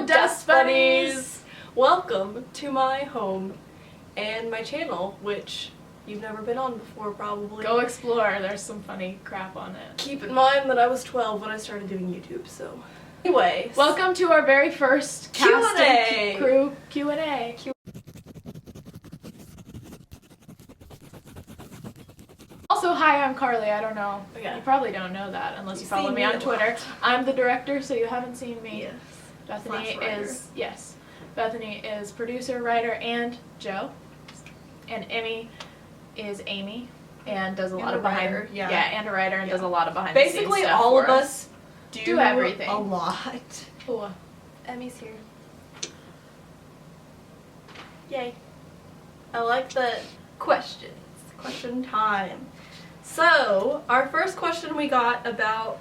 Dust Bunnies! Welcome to my home and my channel, which you've never been on before probably. Go explore, there's some funny crap on it. Keep in mind that I was 12 when I started doing YouTube, so... Anyways. Welcome to our very first cast and crew Q&A. Also, hi, I'm Karlee. I don't know. Yeah. You probably don't know that unless you follow me on Twitter. I'm the director, so you haven't seen me. Yes. Bethany is producer, writer, and Joe. And Emmi is Amy and does a lot of behind. And a writer and does a lot of behind the scenes stuff. Basically, all of us do everything. A lot. Cool. Emmi's here. Yay. I like the questions. Question time. So, our first question we got about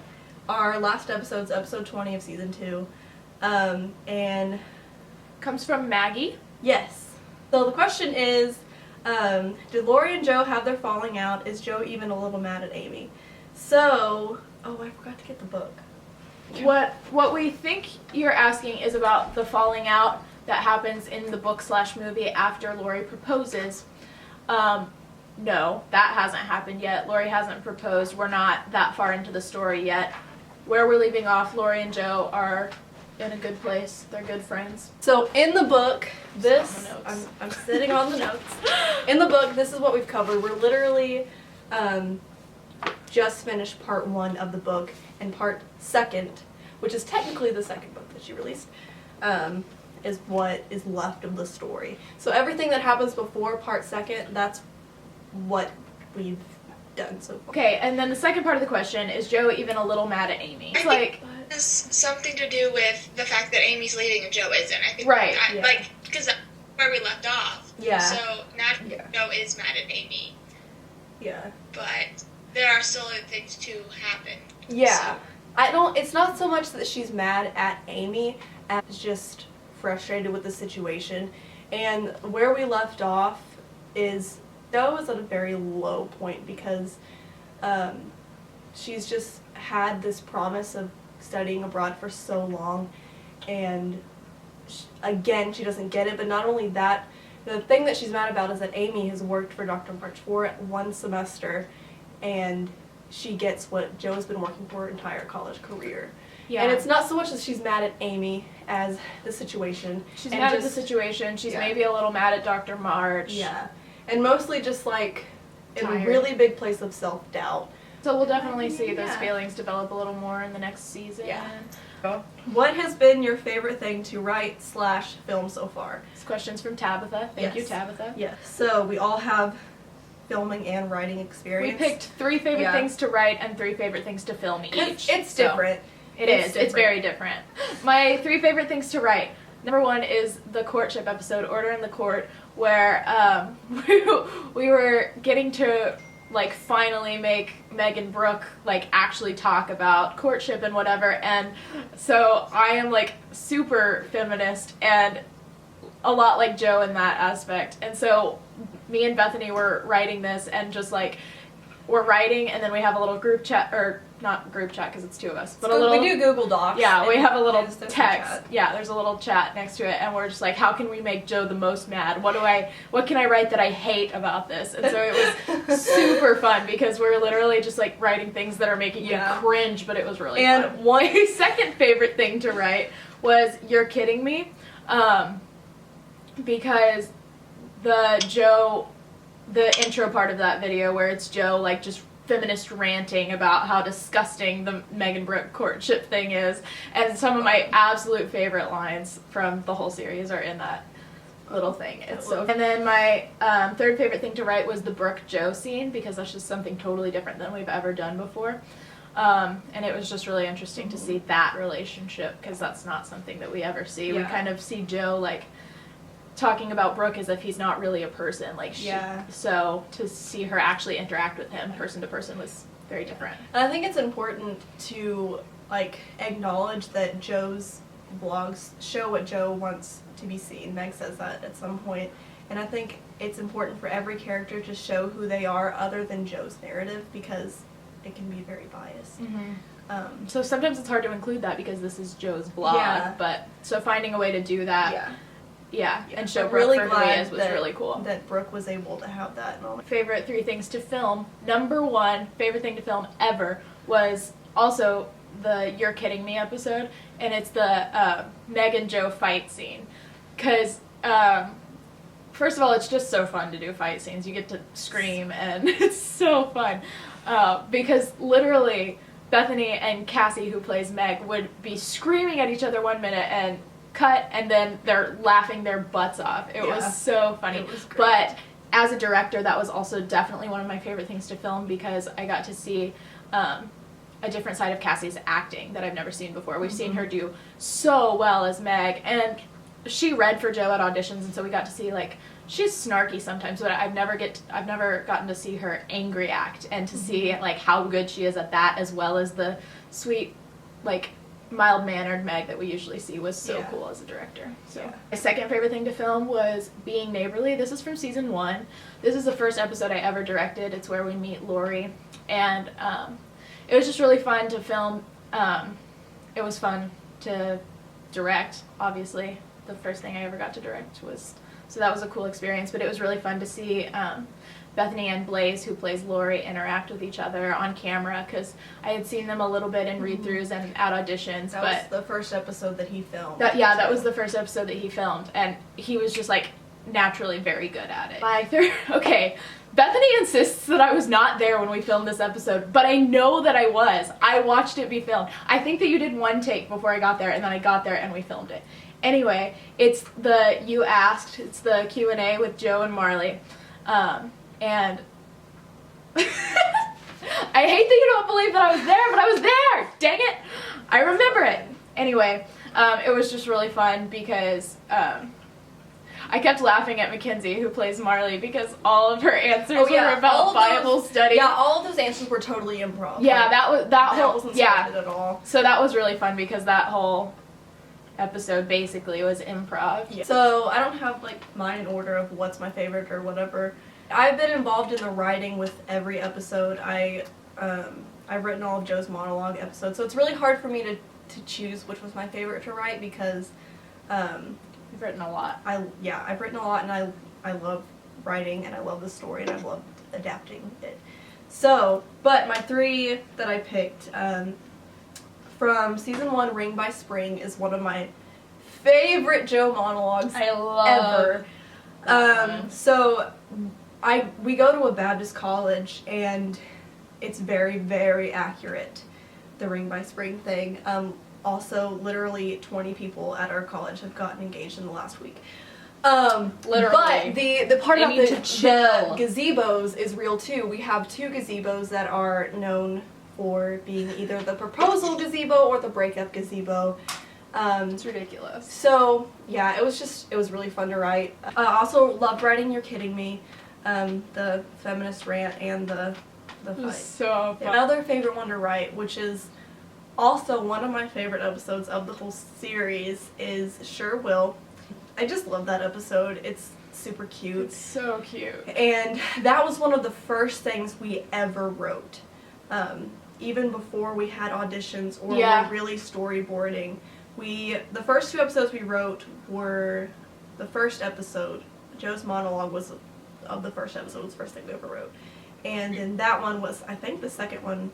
our last episode's episode 20 of season 2. And comes from Maggie. Yes. So the question is, did Laurie and Joe have their falling out? Is Joe even a little mad at Amy? So, oh, I forgot to get the book. What we think you're asking is about the falling out that happens in the book/movie after Laurie proposes. No, that hasn't happened yet. Laurie hasn't proposed. We're not that far into the story yet. Where we're leaving off, Laurie and Joe are in a good place. They're good friends. So in the book, I'm sitting on the notes. In the book, this is what we've covered. We're literally just finished part 1 of the book, and part 2, which is technically the second book that she released, is what is left of the story. So everything that happens before part 2, that's what we've done so far. Okay, and then the second part of the question, is Joe even a little mad at Amy? It's like it has something to do with the fact that Amy's leaving and Joe isn't. I think like because that's where we left off. Yeah. So naturally Joe is mad at Amy. Yeah. But there are still other things to happen. Yeah. So. It's not so much that she's mad at Amy as just frustrated with the situation. And where we left off is Joe is at a very low point because she's just had this promise of studying abroad for so long, and again, she doesn't get it. But not only that, the thing that she's mad about is that Amy has worked for Dr. March for 1 semester, and she gets what Joe has been working for her entire college career. Yeah. And it's not so much that she's mad at Amy as the situation. She's mad at the situation. She's maybe a little mad at Dr. March. Yeah. And mostly just like in a really big place of self-doubt. So we'll definitely see those feelings develop a little more in the next season. Yeah. What has been your favorite thing to write/film so far? This question's from Tabitha. Thank you, Tabitha. Yes. So we all have filming and writing experience. We picked 3 favorite things to write and 3 favorite things to film each. It's different. It's very different. My 3 favorite things to write. Number 1 is the courtship episode, Order in the Court, where we were getting to like finally make Meg and Brooke like actually talk about courtship and whatever, and so I am like super feminist and a lot like Joe in that aspect, and so me and Bethany were writing this, and just like we're writing, and then we have a little group chat, or not group chat because it's 2 of us, but we do Google Docs. Yeah, we have a little text. Yeah, there's a little chat next to it, and we're just like, how can we make Joe the most mad? What can I write that I hate about this? And so it was super fun because we're literally just like writing things that are making you cringe, but it was really fun. And my second favorite thing to write was You're Kidding Me, because the intro part of that video where it's Joe like just feminist ranting about how disgusting the Meg and Brooke courtship thing is, and some of my absolute favorite lines from the whole series are in that little thing. It's so. And then my 3rd favorite thing to write was the Brooke-Joe scene, because that's just something totally different than we've ever done before, and it was just really interesting to see that relationship, because that's not something that we ever see. We kind of see Joe like talking about Brooke as if he's not really a person, like so to see her actually interact with him person to person was very different. And I think it's important to like acknowledge that Joe's vlogs show what Joe wants to be seen. Meg says that at some point, and I think it's important for every character to show who they are other than Joe's narrative, because it can be very biased. So sometimes it's hard to include that because this is Joe's blog, but so finding a way to do that, and show Brooke really for who he is was really cool. That Brooke was able to have that moment. Favorite 3 things to film. Number 1 favorite thing to film ever was also the "You're Kidding Me" episode, and it's the Meg and Joe fight scene. Because first of all, it's just so fun to do fight scenes. You get to scream, and it's so fun. Because literally, Bethany and Cassie, who plays Meg, would be screaming at each other one minute and cut, and then they're laughing their butts off. It was so funny. It was great. But as a director, that was also definitely one of my favorite things to film because I got to see a different side of Cassie's acting that I've never seen before. We've seen her do so well as Meg, and she read for Joe at auditions, and so we got to see, like, she's snarky sometimes, but I've never gotten to see her angry act and to see, like, how good she is at that, as well as the sweet, like, mild-mannered Meg that we usually see was so cool as a director. So my second favorite thing to film was Being Neighborly. This is from season 1. This is the first episode I ever directed. It's where we meet Laurie, and it was just really fun to film. It was fun to direct, obviously. The first thing I ever got to direct was, so that was a cool experience, but it was really fun to see Bethany and Blaze, who plays Laurie, interact with each other on camera, because I had seen them a little bit in read-throughs and at auditions. That was the first episode that he filmed. That was the first episode that he filmed, and he was just, like, naturally very good at it. Okay, Bethany insists that I was not there when we filmed this episode, but I know that I was. I watched it be filmed. I think that you did 1 take before I got there, and then I got there and we filmed it. Anyway, it's the You Asked, it's the Q&A with Joe and Marley, and I hate that you don't believe that I was there, but I was there! Dang it! I remember it! Anyway, it was just really fun because I kept laughing at Mackenzie, who plays Marley, because all of her answers were about Bible study. Yeah, all of those answers were totally improv. Yeah, that wasn't scripted at all. So that was really fun because that whole episode basically was improv. Yeah. So I don't have, like, mine in order of what's my favorite or whatever. I've been involved in the writing with every episode. I've written all of Joe's monologue episodes, so it's really hard for me to choose which was my favorite to write because You've written a lot. I've written a lot, and I love writing, and I love the story, and I've loved adapting it. So, but my 3 that I picked from season 1, Ring by Spring, is one of my favorite Joe monologues ever. So we go to a Baptist college, and it's very, very accurate, the Ring by Spring thing. Also, literally 20 people at our college have gotten engaged in the last week. Literally. But the part They about need the to chill. gazebos is real too. We have 2 gazebos that are known for being either the proposal gazebo or the breakup gazebo. It's ridiculous. So yeah, it was really fun to write. Also loved writing You're Kidding Me, the feminist rant and the It was fight. so fun. Another favorite one to write, which is also one of my favorite episodes of the whole series, is Sure Will. I just love that episode. It's super cute. It's so cute. And that was one of the first things we ever wrote. Even before we had auditions or were really storyboarding. The first 2 episodes we wrote were the first episode. Joe's monologue was of the first episode, was the first thing we ever wrote. And then that one was, I think, the second one.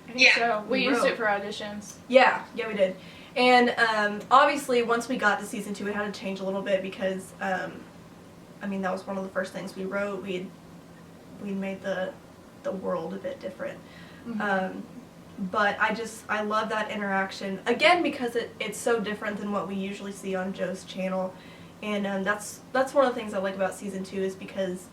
I think so. We used it for auditions. Yeah, we did. And obviously, once we got to season 2, it had to change a little bit because, that was one of the first things we wrote. We made the world a bit different. Mm-hmm. But I love that interaction, again, because it's so different than what we usually see on Joe's channel. And that's one of the things I like about season 2 is because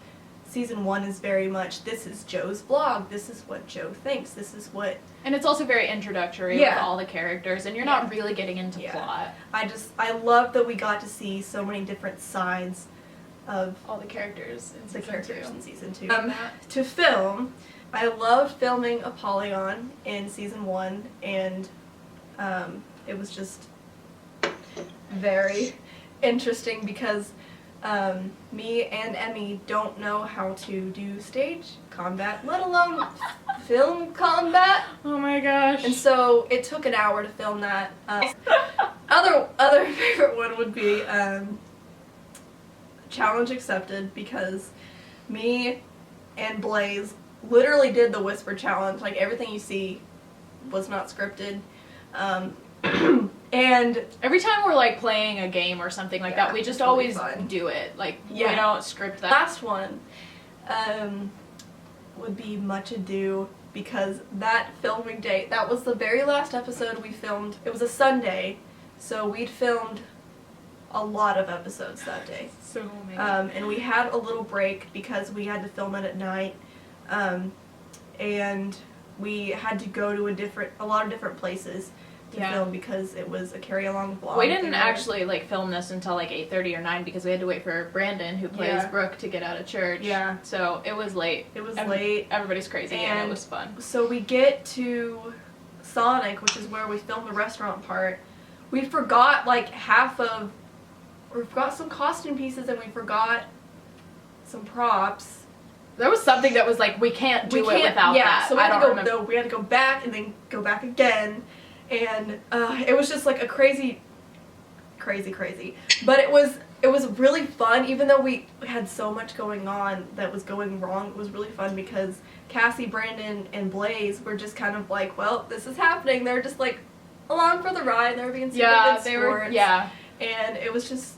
season 1 is very much, this is Joe's blog, this is what Joe thinks, this is what... And it's also very introductory with all the characters, and you're not really getting into plot. I love that we got to see so many different sides of all the characters in season 2. To film, I loved filming Apollyon in season 1, and it was just very interesting because me and Emmi don't know how to do stage combat, let alone film combat. Oh my gosh. And so it took an hour to film that. Other favorite one would be challenge accepted, because me and Blaze literally did the whisper challenge. Like, everything you see was not scripted. And every time we're like playing a game or something like that, we just always do it. Like, we don't script that. Last one would be Much Ado, because that filming day, that was the very last episode we filmed. It was a Sunday, so we'd filmed a lot of episodes that day. So many. And we had a little break because we had to film it at night, and we had to go to a lot of different places to film, because it was a carry-along vlog. We didn't actually like film this until like 8:30 or 9, because we had to wait for Brandon, who plays Brooke, to get out of church. Yeah. So it was late. It was late. Everybody's crazy, and it was fun. So we get to Sonic, which is where we filmed the restaurant part. We forgot like we forgot some costume pieces, and we forgot some props. There was something that was like, we can't do it without that. So we had to go back and then go back again. And it was just like a crazy. But it was really fun, even though we had so much going on that was going wrong. It was really fun because Cassie, Brandon, and Blaze were just kind of like, well, this is happening. They were just like along for the ride. They were being super good sports. And it was just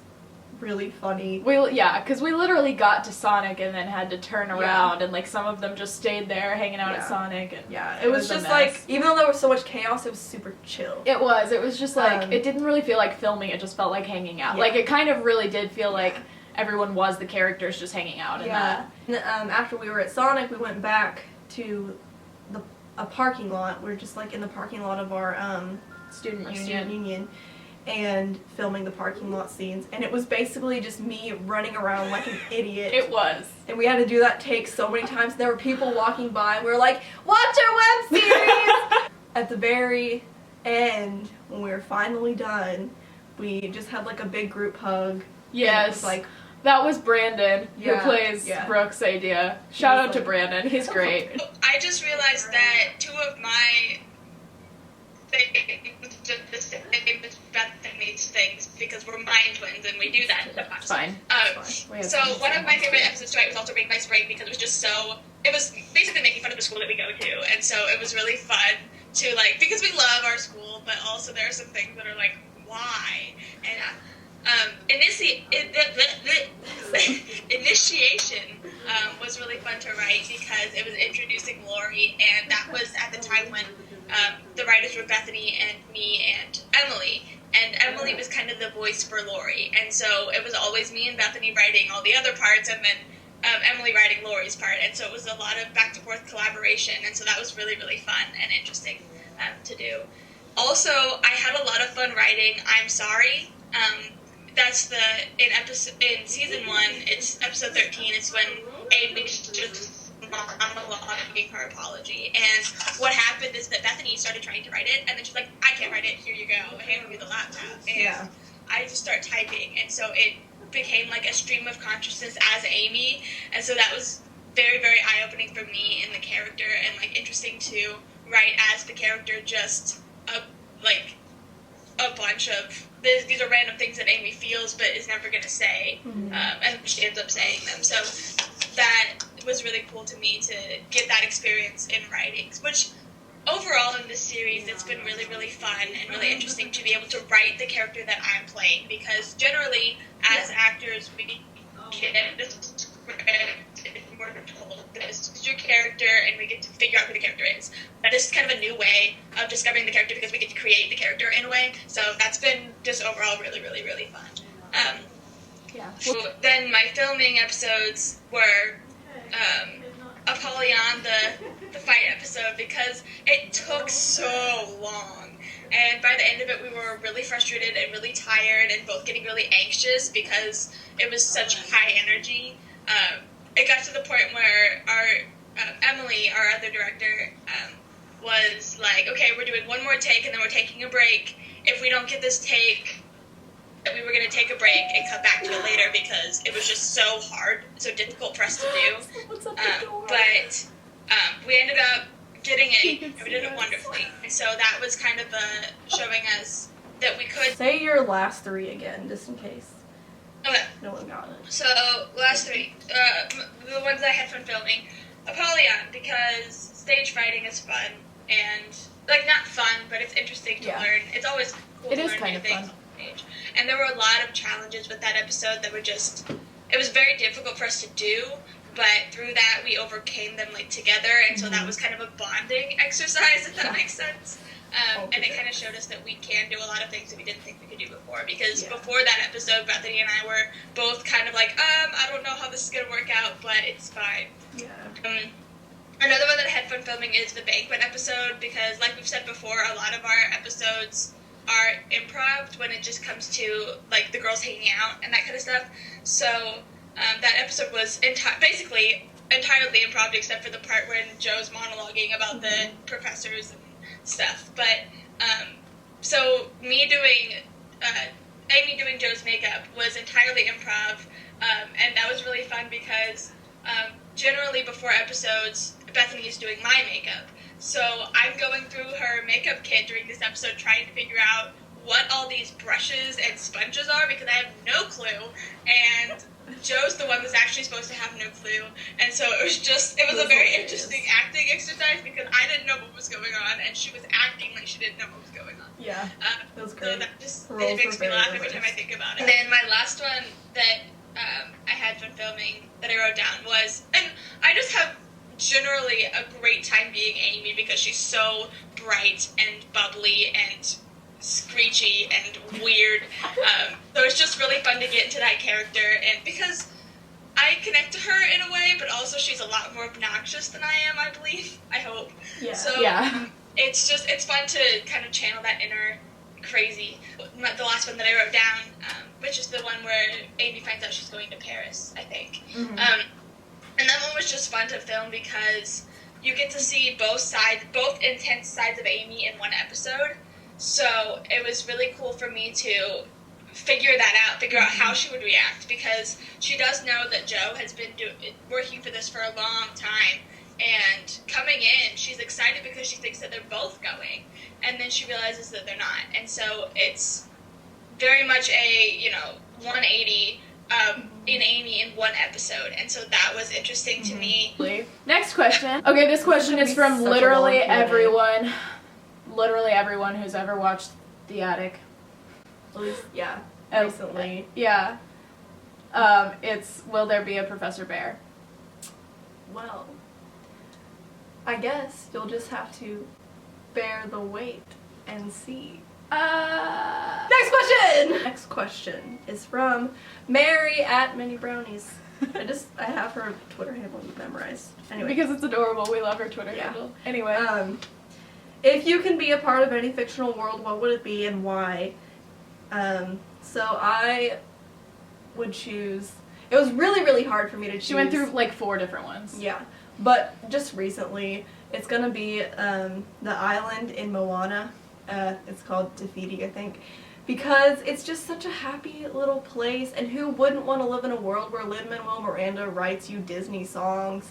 really funny. Because we literally got to Sonic and then had to turn around, and like some of them just stayed there hanging out at Sonic. And it was just like, even though there was so much chaos, it was super chill. It was just like, it didn't really feel like filming, it just felt like hanging out. Like, it kind of really did feel like everyone was the characters just hanging out. And after we were at Sonic, we went back to a parking lot. We were just like in the parking lot of our student union. And filming the parking lot scenes, and it was basically just me running around like an idiot. It was. And we had to do that take so many times. There were people walking by, and we were like, watch our web series! At the very end, when we were finally done, we just had like a big group hug. Yes. That was Brandon, who plays Brooke's idea. Shout out to Brandon, he's great. I just realized that two of my things just the same as Bethany's things, because we're mind twins and we do that sometimes. Fine. So one of my favorite episodes to write was also Break My Spring, because it was just it was basically making fun of the school that we go to, and so it was really fun to like, because we love our school, but also there are some things that are like, why? And initiation was really fun to write, because it was introducing Laurie, and that was at the time when the writers were Bethany and me and Emily, and Emily was kind of the voice for Laurie, and so it was always me and Bethany writing all the other parts, and then Emily writing Laurie's part, and so it was a lot of back to forth collaboration, and so that was really, really fun and interesting to do. Also, I had a lot of fun writing I'm Sorry. That's in season 1, it's episode 13, it's when Amy's just monologuing her apology, and what happened is that Bethany started trying to write it, and then she's like, I can't write it, here you go, hand me the laptop, and I just start typing, and so it became like a stream of consciousness as Amy, and so that was very, very eye-opening for me in the character, and like interesting to write as the character, just a bunch of these are random things that Amy feels but is never going to say, and she ends up saying them. So that was really cool to me to get that experience in writing, which overall in this series it's been really, really fun and really interesting to be able to write the character that I'm playing, because generally as actors we get this script and we're told this is your character and we get to figure out who the character is. But this is kind of a new way of discovering the character, because we get to create the character in a way. So that's been just overall really, really, really fun. So then my filming episodes were Apollyon, the fight episode, because it took so long. And by the end of it, we were really frustrated and really tired and both getting really anxious because it was such high energy. It got to the point where Emily, our other director, was like, okay, we're doing one more take and then we're taking a break. If we don't get this take that we were going to take a break and come back to it later because it was just so hard, so difficult for us to do. What's up the door? But we ended up getting it, and we did it wonderfully. And so that was kind of showing us that we could. Say your last three again, just in case Okay, no one got it. so last three, the ones I had fun filming, Apollyon, because stage fighting is fun, and, like, not fun, but it's interesting to learn. It's always cool It to is learn kind new of things fun. on stage. And there were a lot of challenges with that episode that were just, it was very difficult for us to do, but through that we overcame them, like, together, and so that was kind of a bonding exercise, if that makes sense. And it kind of showed us that we can do a lot of things that we didn't think we could do before, because before that episode, Bethany and I were both kind of like, I don't know how this is going to work out, but it's fine. Yeah. Another one that I had fun filming is the banquet episode, because like we've said before, a lot of our episodes are improv when it just comes to, like, the girls hanging out and that kind of stuff. So that episode was basically entirely improv, except for the part when Joe's monologuing about the professors and stuff. But so Amy doing Joe's makeup was entirely improv, and that was really fun because generally before episodes, Bethany is doing my makeup. So I'm going through her makeup kit during this episode trying to figure out what all these brushes and sponges are, because I have no clue, and Joe's the one that's actually supposed to have no clue, and so it was a very interesting acting exercise, because I didn't know what was going on, and she was acting like she didn't know what was going on. Yeah, that was great. So that just, it makes me laugh every time I think about it. And then my last one that I had fun filming that I wrote down was, and I just have generally a great time being Amy, because she's so bright and bubbly and screechy and weird, so it's just really fun to get into that character, and because I connect to her in a way, but also she's a lot more obnoxious than I am, I believe, I hope. Yeah. So it's fun to kind of channel that inner crazy. The last one that I wrote down, which is the one where Amy finds out she's going to Paris, I think. And that one was just fun to film because you get to see both intense sides of Amy in one episode. So it was really cool for me to figure out how she would react, because she does know that Joe has been working for this for a long time, and coming in, she's excited because she thinks that they're both going, and then she realizes that they're not, and so it's very much a 180 in Amy in one episode, and so that was interesting to me. Next question. Okay, this question is from literally everyone. Literally everyone who's ever watched The Attic. At least, yeah, Oh, recently. Yeah. It's, will there be a Professor Bear? Well, I guess you'll just have to bear the weight and see. Next question! Next question is from Mary at Mini Brownies. I have her Twitter handle memorized. Anyway. Because it's adorable. We love her Twitter handle. Anyway. If you can be a part of any fictional world, what would it be and why? So I would choose... It was really, really hard for me to choose. She went through like 4 different ones. Yeah. But just recently, it's going to be the island in Moana. It's called Te Fiti, I think. Because it's just such a happy little place, and who wouldn't want to live in a world where Lin-Manuel Miranda writes you Disney songs?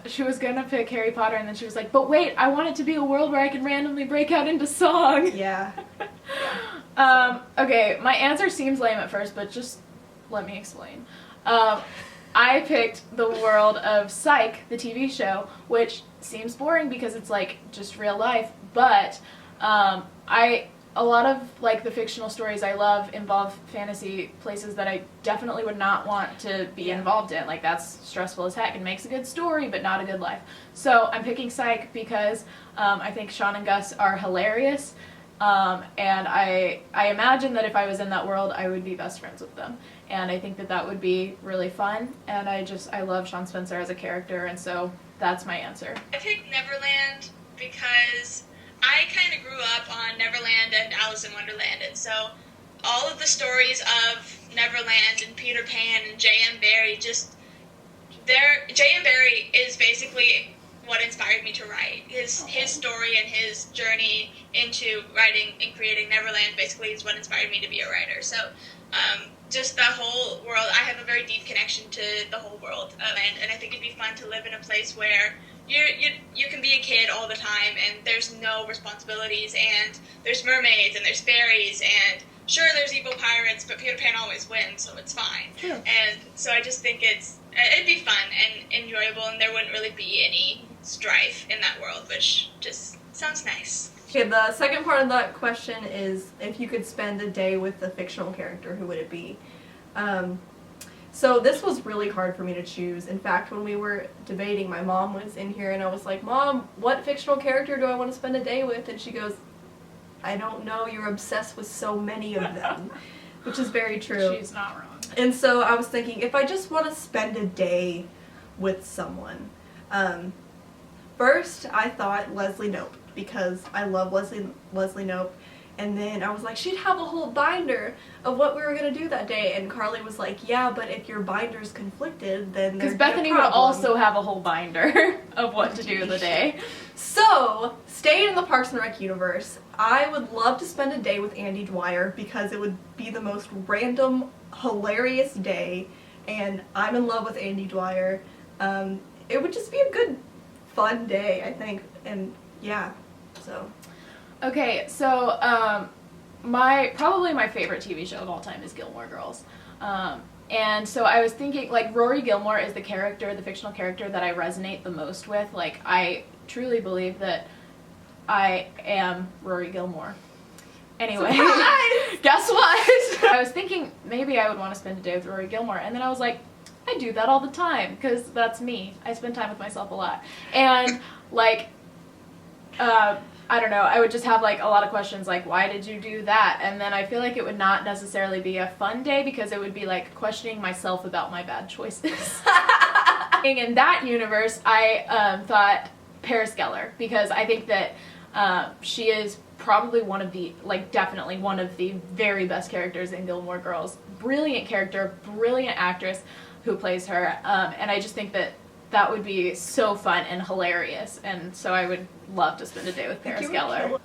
She was gonna pick Harry Potter, and then she was like, but wait, I want it to be a world where I can randomly break out into song. Yeah. Okay, my answer seems lame at first, but just let me explain. I picked the world of Psych, the TV show, which seems boring because it's like just real life, but a lot of like the fictional stories I love involve fantasy places that I definitely would not want to be involved in. Like, that's stressful as heck and makes a good story, but not a good life. So I'm picking Psych because I think Sean and Gus are hilarious, and I imagine that if I was in that world, I would be best friends with them. And I think that that would be really fun, and I love Sean Spencer as a character, and so that's my answer. I picked Neverland because I kind of grew up on Neverland and Alice in Wonderland, and so all of the stories of Neverland and Peter Pan and J.M. Barrie, J.M. Barrie is basically what inspired me to write. His story and his journey into writing and creating Neverland basically is what inspired me to be a writer. So just the whole world, I have a very deep connection to the whole world of land, and I think it'd be fun to live in a place where you can be a kid all the time, and there's no responsibilities, and there's mermaids, and there's fairies, and sure, there's evil pirates, but Peter Pan always wins, so it's fine. True. And so I just think it'd be fun and enjoyable, and there wouldn't really be any strife in that world, which just sounds nice. Okay, the second part of that question is if you could spend a day with a fictional character, who would it be? So this was really hard for me to choose. In fact, when we were debating, my mom was in here and I was like, Mom, what fictional character do I want to spend a day with? And she goes, I don't know, you're obsessed with so many of them, which is very true. She's not wrong. And so I was thinking, if I just want to spend a day with someone, first I thought Leslie Knope, because I love Leslie Knope. And then I was like, she'd have a whole binder of what we were going to do that day. And Karlee was like, yeah, but if your binder's conflicted, then there's Because Bethany would also have a whole binder of what to do the day. So, staying in the Parks and Rec universe, I would love to spend a day with Andy Dwyer because it would be the most random, hilarious day. And I'm in love with Andy Dwyer. It would just be a good, fun day, I think. And yeah, so... Okay, so probably my favorite TV show of all time is Gilmore Girls. And so I was thinking, like, Rory Gilmore is the fictional character that I resonate the most with. Like, I truly believe that I am Rory Gilmore. Anyway, guess what? I was thinking maybe I would want to spend a day with Rory Gilmore, and then I was like, I do that all the time, because that's me. I spend time with myself a lot. And, like, I don't know, I would just have like a lot of questions like, why did you do that? And then I feel like it would not necessarily be a fun day because it would be like questioning myself about my bad choices. In that universe, I thought Paris Geller, because I think that she is probably definitely one of the very best characters in Gilmore Girls. Brilliant character, brilliant actress who plays her, and I just think that would be so fun and hilarious, and so I would love to spend a day with Paris Geller.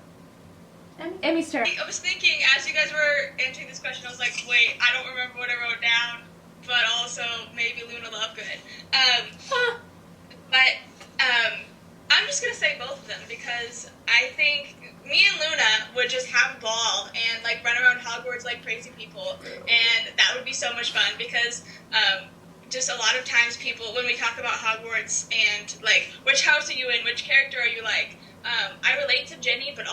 Emmy's turn. I was thinking, as you guys were answering this question, I was like, wait, I don't remember what I wrote down, but also maybe Luna Lovegood. I'm just going to say both of them, because I think me and Luna would just have a ball and, like, run around Hogwarts like crazy people, and that would be so much fun, because, just a lot of times people, when we talk about Hogwarts and, like, which house are you in, which character are you like, I relate to Ginny, but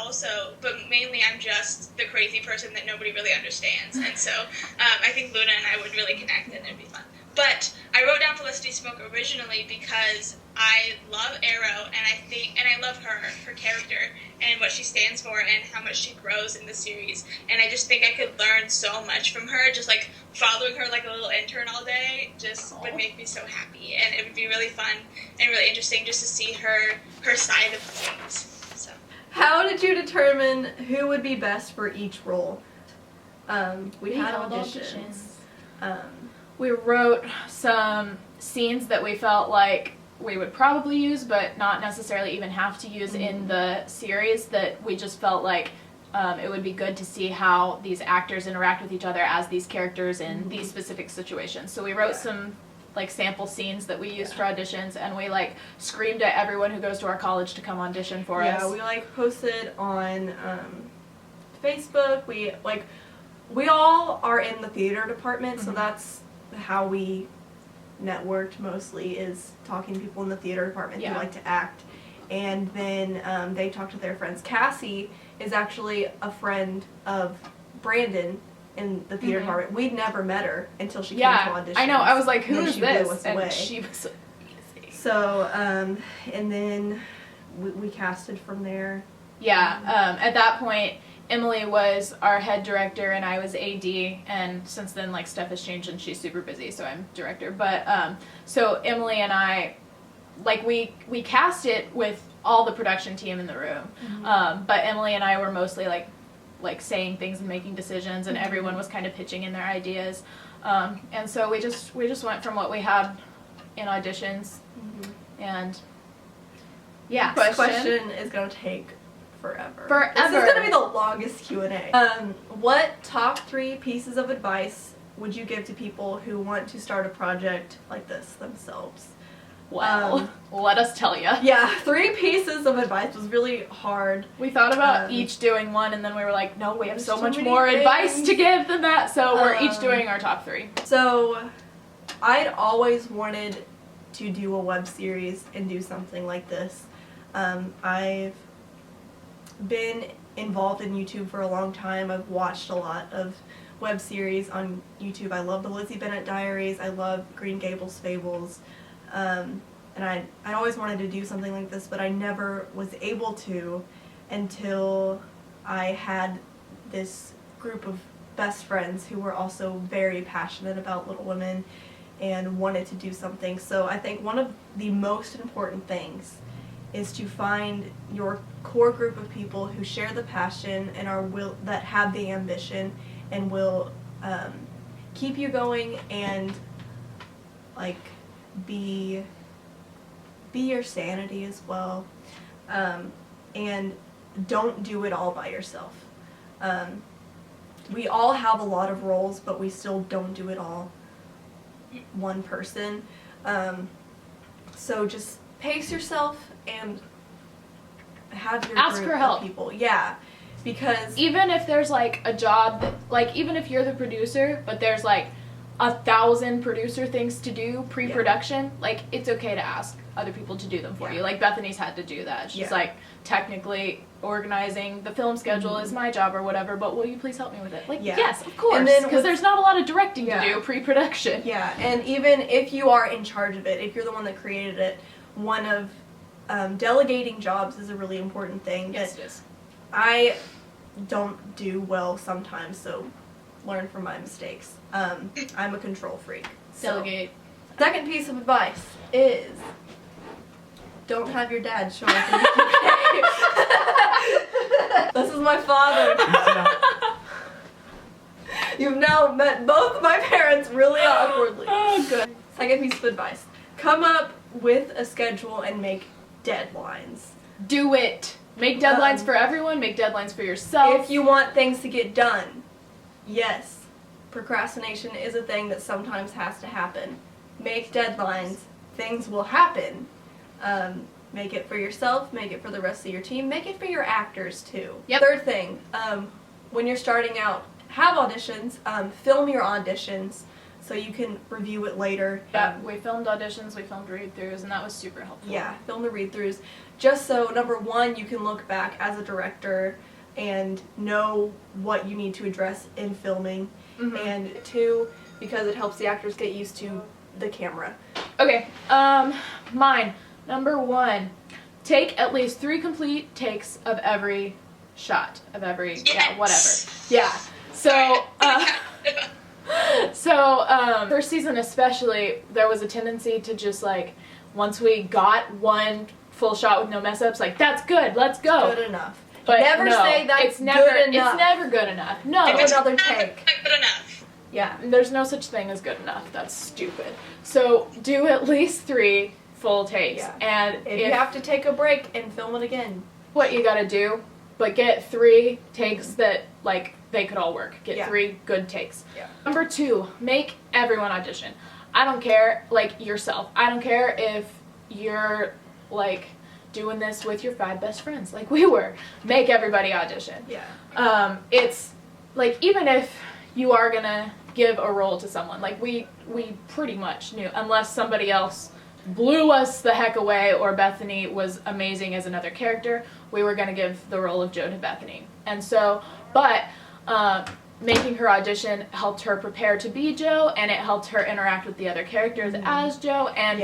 mainly I'm just the crazy person that nobody really understands. And so I think Luna and I would really connect, and it'd be fun. But I wrote down Felicity Smoke originally because I love Arrow, and I love her character and what she stands for and how much she grows in the series. And I just think I could learn so much from her. Just like following her like a little intern all day just would make me so happy, and it would be really fun and really interesting just to see her side of things. So, how did you determine who would be best for each role? We had auditions. We wrote some scenes that we felt like we would probably use, but not necessarily even have to use in the series, that we just felt like it would be good to see how these actors interact with each other as these characters in these specific situations. So we wrote some like sample scenes that we used for auditions, and we like screamed at everyone who goes to our college to come audition for us. Yeah, we like posted on Facebook. We all are in the theater department, so that's how we networked mostly, is talking to people in the theater department who like to act. And then they talked to their friends. Cassie is actually a friend of Brandon in the theater department. We'd never met her until she came to audition. I know. I was like, who is she this? blew us And away. she was so easy. So, and then we casted from there. Yeah, at that point, Emily was our head director and I was AD, and since then, like, stuff has changed and she's super busy, so I'm director. But, so Emily and I, like, we cast it with all the production team in the room, but Emily and I were mostly, like saying things and making decisions, and everyone was kind of pitching in their ideas. And so we just went from what we had in auditions, and Yeah. This question is going to take forever. Forever. This is going to be the longest Q&A. What top 3 pieces of advice would you give to people who want to start a project like this themselves? Well, let us tell you. Yeah, 3 pieces of advice was really hard. We thought about each doing one, and then we were like, no, we have so too much many more advice things. to give than that, so we're each doing our top 3. So, I'd always wanted to do a web series and do something like this. I've been involved in YouTube for a long time. I've watched a lot of web series on YouTube. I love the Lizzie Bennet Diaries. I love Green Gables Fables. And I always wanted to do something like this, but I never was able to until I had this group of best friends who were also very passionate about Little Women and wanted to do something. So I think one of the most important things is to find your core group of people who share the passion and that have the ambition and will keep you going and like be your sanity as well, and don't do it all by yourself. We all have a lot of roles, but we still don't do it all one person. So just pace yourself and have your Ask group for help. of people. Yeah, because Even if there's like a job that, like, even if you're the producer, but there's like 1,000 producer things to do pre-production, like, it's okay to ask other people to do them for you. Like, Bethany's had to do that. She's like, technically organizing the film schedule is my job or whatever, but will you please help me with it? Like, yes, of course, because there's not a lot of directing to do pre-production. Yeah, and even if you are in charge of it, if you're the one that created it, one of delegating jobs is a really important thing. Yes, it is. I don't do well sometimes, so learn from my mistakes. I'm a control freak. So. Delegate. Second piece of advice is don't have your dad show up in the This is my father. You've now met both my parents really awkwardly. Oh, good. Second piece of advice. Come up with a schedule and make deadlines. Do it. Make deadlines for everyone. Make deadlines for yourself. If you want things to get done, yes, procrastination is a thing that sometimes has to happen. Make deadlines. Things will happen. Make it for yourself. Make it for the rest of your team. Make it for your actors, too. Yep. Third thing, when you're starting out, have auditions. Film your auditions so you can review it later. Yeah, we filmed auditions, we filmed read-throughs, and that was super helpful. Yeah, film the read-throughs. Just so, number one, you can look back as a director and know what you need to address in filming. And 2, because it helps the actors get used to the camera. Okay, mine. Number 1, take at least 3 complete takes of every shot, of every, whatever. Yeah, so, first season especially, there was a tendency to just, like, once we got one full shot with no mess-ups, like, that's good, let's go. Good enough. But never no, say that's it's never, good enough. It's never good enough. No. If it's another not take. good enough. Yeah, there's no such thing as good enough. That's stupid. So do at least 3 full takes. Yeah. And If you have to take a break and film it again. What you gotta do, but get 3 takes that, like, they could all work. Get 3 good takes. Yeah. Number 2, make everyone audition. I don't care, like, yourself. I don't care if you're, like, doing this with your 5 best friends, like we were. Make everybody audition. Yeah. It's, like, even if you are gonna give a role to someone, like, we pretty much knew, unless somebody else blew us the heck away or Bethany was amazing as another character, we were going to give the role of Jo to Bethany. And so, but making her audition helped her prepare to be Jo, and it helped her interact with the other characters as Jo, and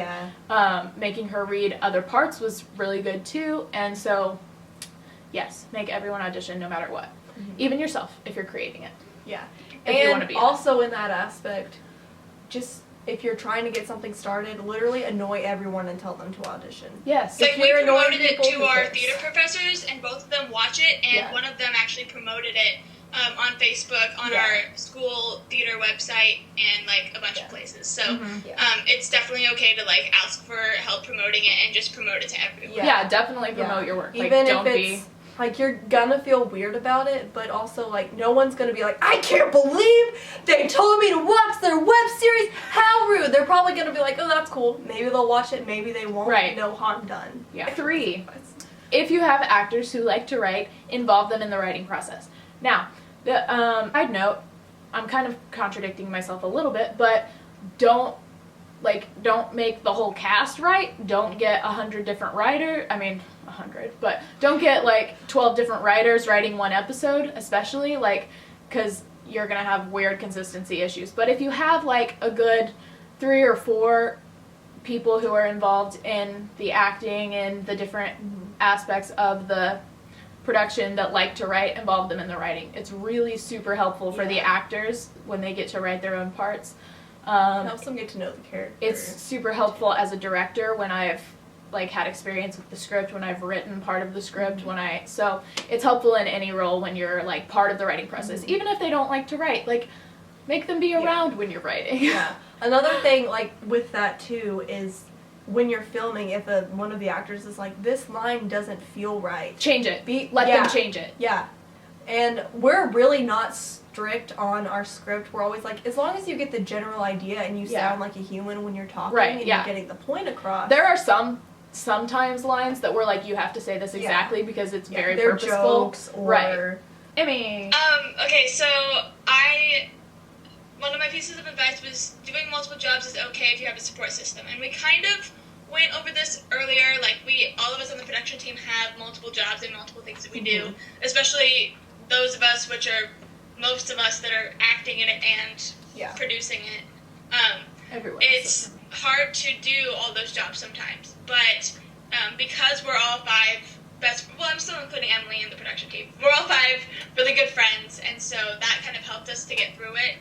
making her read other parts was really good too. And so, yes, make everyone audition no matter what. Even yourself, if you're creating it. Yeah. If you want to be also in that aspect, just if you're trying to get something started, literally annoy everyone and tell them to audition. Yes. Like, we you're annoying promoted it people, to who our cares? theater professors, and both of them watch it, and one of them actually promoted it on Facebook on our school theater their website and like a bunch of places. So Mm-hmm. it's definitely okay to like ask for help promoting it and just promote it to everyone. Yeah, definitely promote your work. Like, Even don't if it's like you're gonna feel weird about it, but also like no one's gonna be like, I can't believe they told me to watch their web series. How rude! They're probably gonna be like, oh, that's cool. Maybe they'll watch it. Maybe they won't. Right. No harm done. Yeah. 3, if you have actors who like to write, involve them in the writing process. Now, the side note, I'm kind of contradicting myself a little bit, but don't make the whole cast write. Don't get 100 different writers. I mean, 100, but don't get like 12 different writers writing one episode, especially like, because you're gonna have weird consistency issues. But if you have like a good 3 or 4 people who are involved in the acting and the different aspects of the production that like to write, involve them in the writing. It's really super helpful for the actors when they get to write their own parts. Helps them get to know the character. It's super helpful as a director when I've like had experience with the script, when I've written part of the script, so it's helpful in any role when you're like part of the writing process. Even if they don't like to write, like make them be around when you're writing. Yeah. Another thing like with that too is when you're filming, if one of the actors is like, this line doesn't feel right, Change it. Let them change it. Yeah. And we're really not strict on our script. We're always like, as long as you get the general idea and you sound like a human when you're talking and you're getting the point across. There are sometimes lines that we're like, you have to say this exactly because it's very they're purposeful. Jokes or Emmi. Okay, so one of my pieces of advice was doing multiple jobs is okay if you have a support system. And we kind of went over this earlier, like all of us on the production team have multiple jobs and multiple things that we do, especially those of us, which are most of us that are acting in it and producing it. Everyone. It's hard to do all those jobs sometimes, but because we're all 5 I'm still including Emily in the production team. We're all 5 really good friends, and so that kind of helped us to get through it.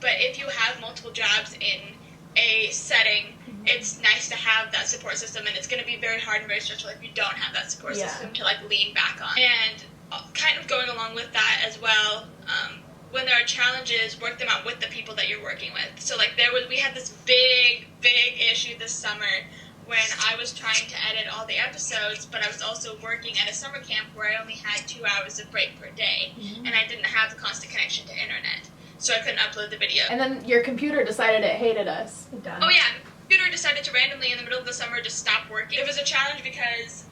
But if you have multiple jobs in a setting, it's nice to have that support system, and it's going to be very hard and very stressful if you don't have that support system to like lean back on. And kind of going along with that as well, when there are challenges, work them out with the people that you're working with. So like we had this big issue this summer when I was trying to edit all the episodes, but I was also working at a summer camp where I only had 2 hours of break per day, and I didn't have the constant connection to internet, so I couldn't upload the video. And then your computer decided it hated us. Oh yeah, the computer decided to randomly in the middle of the summer just stop working. It was a challenge because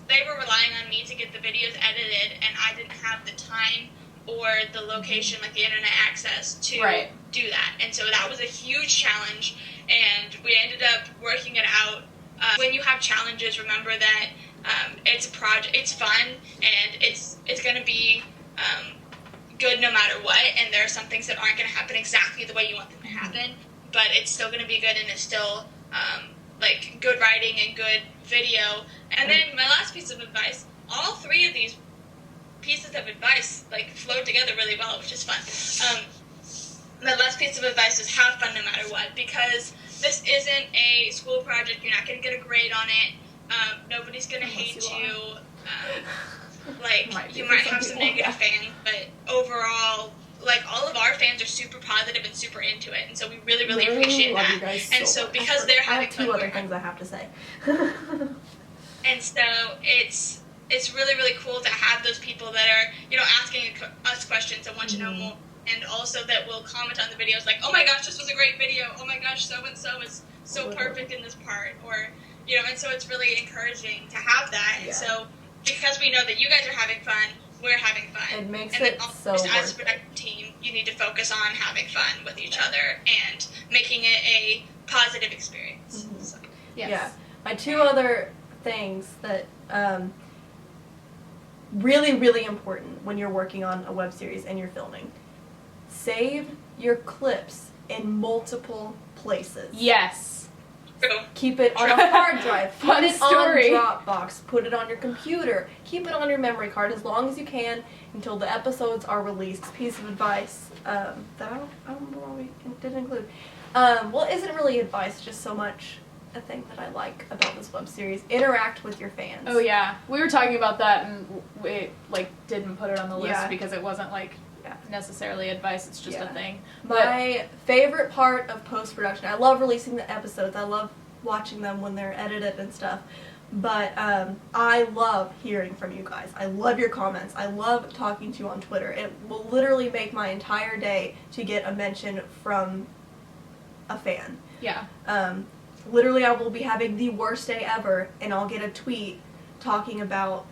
they were relying on me to get the videos edited, and I didn't have the time or the location, like the internet access to do that. And so that was a huge challenge, and we ended up working it out. When you have challenges, remember that it's a project, it's fun, and it's going to be good no matter what, and there are some things that aren't going to happen exactly the way you want them to happen, but it's still going to be good, and it's still like good writing and good video. And then my last piece of advice, all 3 of these pieces of advice like flowed together really well, which is fun. My last piece of advice is have fun no matter what, because this isn't a school project. You're not going to get a grade on it. Nobody's going to hate you. You might have some negative fans, but overall, like, all of our fans are super positive and super into it, and so we really, really appreciate that. You guys and so because they're having fun, I have 2 other things I have to say. And so it's really, really cool to have those people that are, asking us questions and want to know more, and also that will comment on the videos like, oh my gosh, this was a great video, oh my gosh, so-and-so is so perfect in this part, or, and so it's really encouraging to have that, and so because we know that you guys are having fun, we're having fun. It makes and it so just as a production team, you need to focus on having fun with each other and making it a positive experience. So. Yes. Yeah. My 2 other things that really, really important when you're working on a web series and you're filming. Save your clips in multiple places. Yes. True. Keep it on a hard drive. Fun Put it story. on Dropbox. Put it on your computer. Keep it on your memory card as long as you can until the episodes are released. Piece of advice that I don't remember why we didn't include. Well, it isn't really advice, just so much a thing that I like about this web series. Interact with your fans. Oh yeah, we were talking about that, and we didn't put it on the list because it wasn't necessarily advice, it's just a Yeah. thing. My favorite part of post-production, I love releasing the episodes, I love watching them when they're edited and stuff, but I love hearing from you guys. I love your comments. I love talking to you on Twitter. It will literally make my entire day to get a mention from a fan. Yeah. Literally, I will be having the worst day ever, and I'll get a tweet talking about,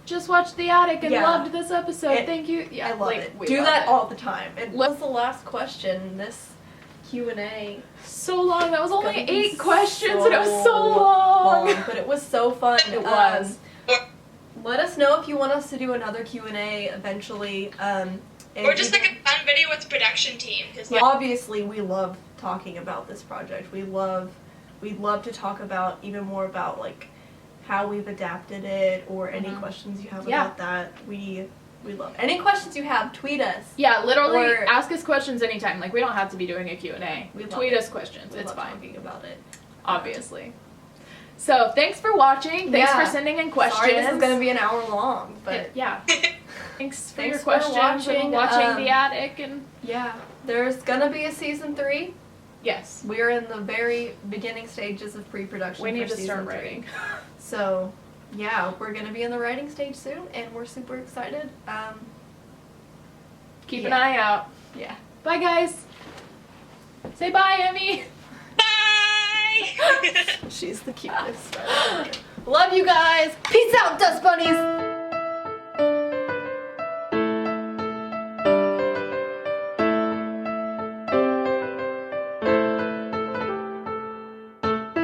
Just watched The Attic and Yeah. loved this episode. Thank you. Yeah, I love like, it. we Do love that it. all the time. And what was the last question? This Q&A. So long. That was only gonna be 8 questions, and it was so long. But it was so fun. It was. Let us know if you want us to do another Q&A eventually. Or just like a fun video with the production team. Cause obviously, we love talking about this project. We'd love to talk about even more about like how we've adapted it, or any questions you have Yeah. about that. We love any questions you have. Tweet us. Yeah, literally, Or- ask us questions anytime. Like, we don't have to be doing a Q&A. We love Tweet it. us questions. We It's love fine. talking about it. Obviously. So, thanks for watching. Thanks Yeah. for sending in questions. Sorry, this is gonna be an hour long, but Yeah. Thanks for Thanks your for questions and watching watching. The Attic. And yeah, there's gonna be a season 3. yes, We're in the very beginning stages of pre-production. we need for to start season 3. writing. So, yeah, we're gonna be in the writing stage soon, and we're super excited. Keep an Yeah. eye out. Yeah. Bye, guys. Say bye, Emmy. bye! She's the cutest. Love you guys. Peace out, dust bunnies.